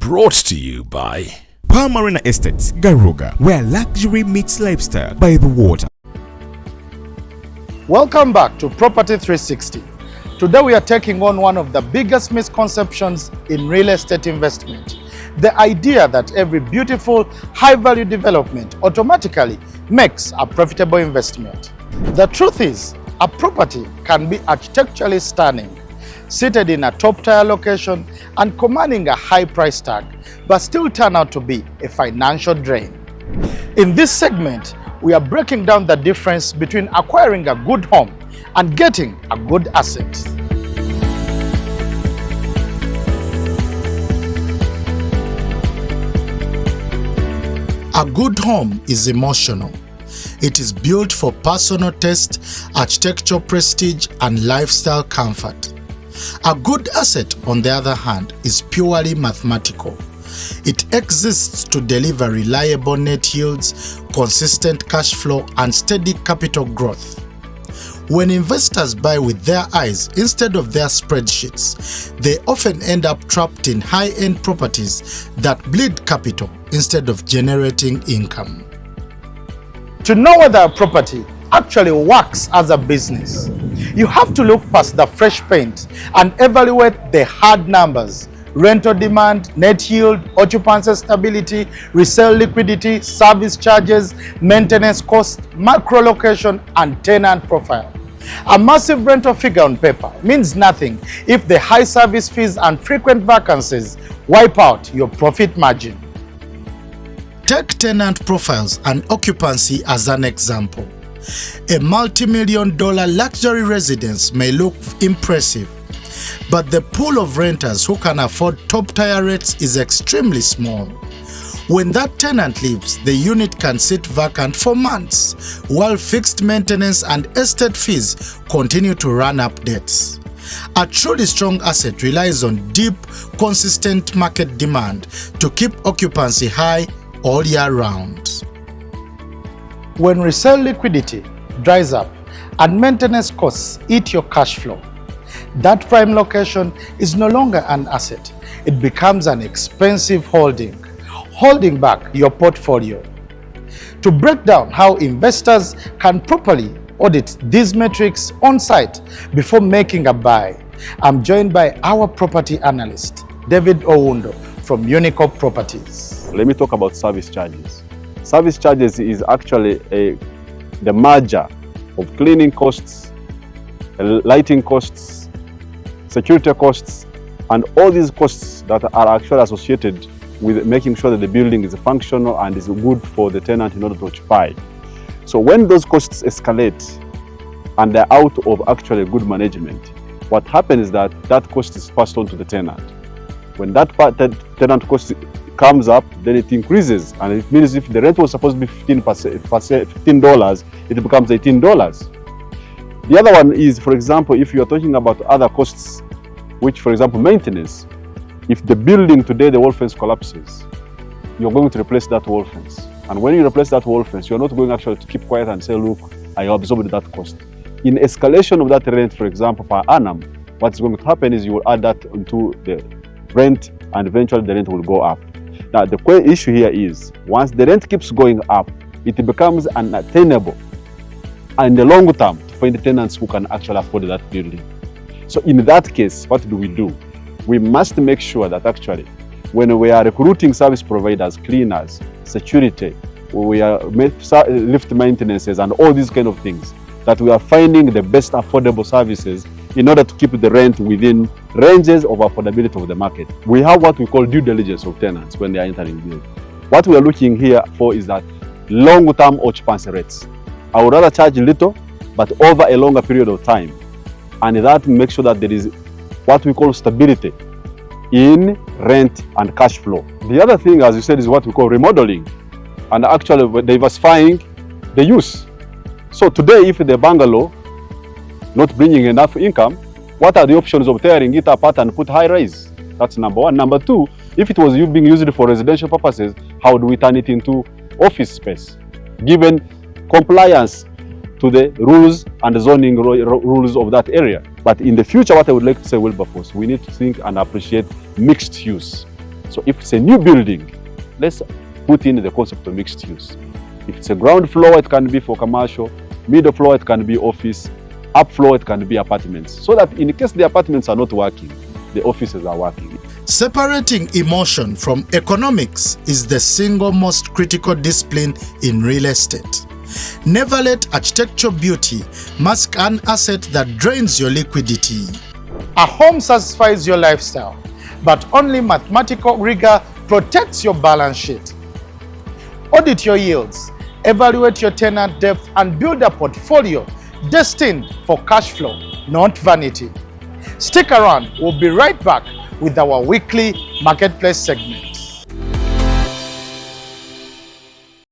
Brought to you by Palm Marina Estates, Garuga, where luxury meets lifestyle by the water. Welcome back to Property 360. Today we are taking on one of the biggest misconceptions in real estate investment. The idea that every beautiful, high-value development automatically makes a profitable investment. The truth is, a property can be architecturally stunning, seated in a top-tier location and commanding a high price tag, but still turn out to be a financial drain. In this segment, we are breaking down the difference between acquiring a good home and getting a good asset. A good home is emotional. It is built for personal taste, architectural prestige, and lifestyle comfort. A good asset, on the other hand, is purely mathematical. It exists to deliver reliable net yields, consistent cash flow, and steady capital growth. When investors buy with their eyes instead of their spreadsheets, they often end up trapped in high-end properties that bleed capital instead of generating income. To know whether a property actually works as a business, you have to look past the fresh paint and evaluate the hard numbers: rental demand, net yield, occupancy stability, resale liquidity, service charges, maintenance cost, macro location, and tenant profile. A massive rental figure on paper means nothing if the high service fees and frequent vacancies wipe out your profit margin. Take tenant profiles and occupancy as an example. A multi-million-dollar luxury residence may look impressive, but the pool of renters who can afford top-tier rates is extremely small. When that tenant leaves, the unit can sit vacant for months, while fixed maintenance and estate fees continue to run up debts. A truly strong asset relies on deep, consistent market demand to keep occupancy high all year round. When resale liquidity dries up and maintenance costs eat your cash flow, that prime location is no longer an asset. It becomes an expensive holding back your portfolio. To break down how investors can properly audit these metrics on site before making a buy, I'm joined by our property analyst, David Owundo from Unicorp Properties. Let me talk about service charges. Service charges is actually the merger of cleaning costs, lighting costs, security costs, and all these costs that are actually associated with making sure that the building is functional and is good for the tenant in order to occupy. So when those costs escalate and they're out of actually good management, what happens is that that cost is passed on to the tenant. When that tenant cost comes up, then it increases, and it means if the rent was supposed to be $15, it becomes $18. The other one is, for example, if you are talking about other costs, which, for example, maintenance. If the building today, the wall fence collapses, you're going to replace that wall fence. And when you replace that wall fence, you're not going actually to keep quiet and say, look, I absorbed that cost. In escalation of that rent, for example, per annum, what's going to happen is you will add that into the rent, and eventually the rent will go up. Now, the issue here is, once the rent keeps going up, it becomes unattainable in the long term to find the tenants who can actually afford that building. So in that case, what do? We must make sure that actually, when we are recruiting service providers, cleaners, security, we are lift maintenances and all these kind of things, that we are finding the best affordable services in order to keep the rent within ranges of affordability of the market. We have what we call due diligence of tenants when they are entering the building. What we are looking here for is that long-term occupancy rates. I would rather charge little, but over a longer period of time. And that makes sure that there is what we call stability in rent and cash flow. The other thing, as you said, is what we call remodeling and actually diversifying the use. So today, if the bungalow not bringing enough income, what are the options of tearing it apart and put high rise? That's number one. Number two, if it was being used for residential purposes, how do we turn it into office space, given compliance to the rules and zoning rules of that area? But in the future, what I would like to say, Wilberforce, we need to think and appreciate mixed use. So if it's a new building, let's put in the concept of mixed use. If it's a ground floor, it can be for commercial, middle floor, it can be office, up floor, it can be apartments. So that in case the apartments are not working, the offices are working. Separating emotion from economics is the single most critical discipline in real estate. Never let architectural beauty mask an asset that drains your liquidity. A home satisfies your lifestyle, but only mathematical rigor protects your balance sheet. Audit your yields, evaluate your tenant depth, and build a portfolio destined for cash flow, not vanity. Stick around, we'll be right back with our weekly marketplace segment.